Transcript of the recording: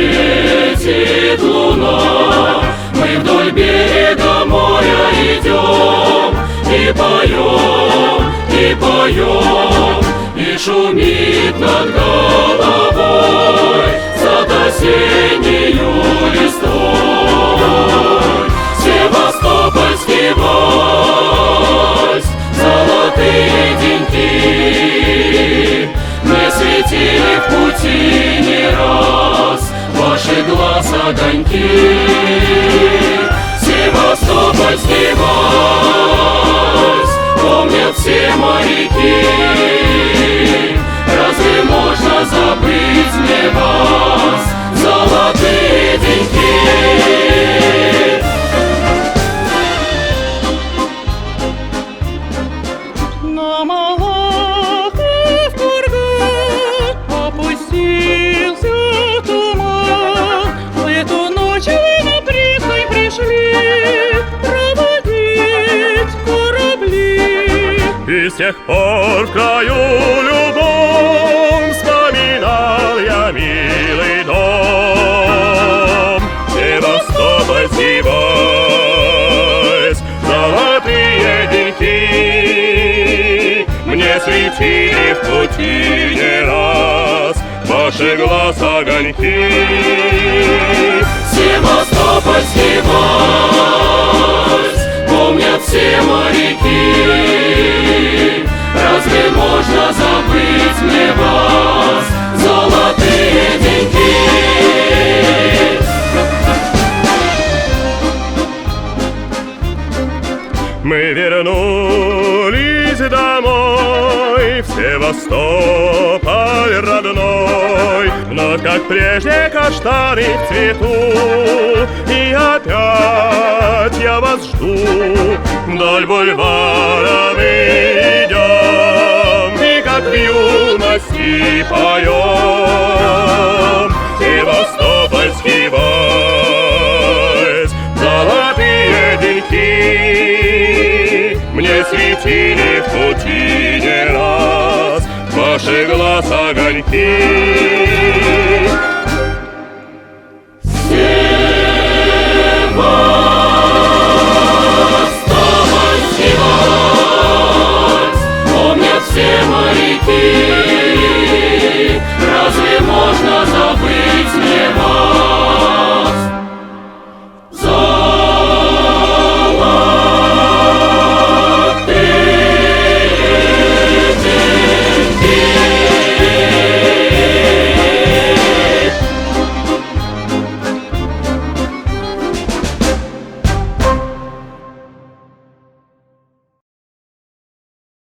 светит луна, мы вдоль берега моря идем и поем, и поем, и шумит над головой сад осеннею листвой. Севастопольский вальс, золотые деньки, мы светили в пути не раз ваши глаз огоньки. Севастопольский вальс помнят все моряки. Разве можно забыть мне вас, золотые деньки? На Малахов курган опустился туман. В эту ночь вы на пристань пришли проводить корабли. И с тех пор в краю любом вспоминал я милый дом. Севастопольский вальс, золотые деньки, мне светили в пути не раз ваши глаз огоньки. Севастопольский вальс помнят все моряки. Разве можно забыть мне вас, золотые деньги? Мы вернулись домой в Севастополь родной, вновь как прежде каштаны в цвету, и опять я вас жду. Вдоль бульвара мы идем, и как в юности поем. Севастопольский вальс, золотые деньки, мне светили в пути не раз ваши глаз огоньки.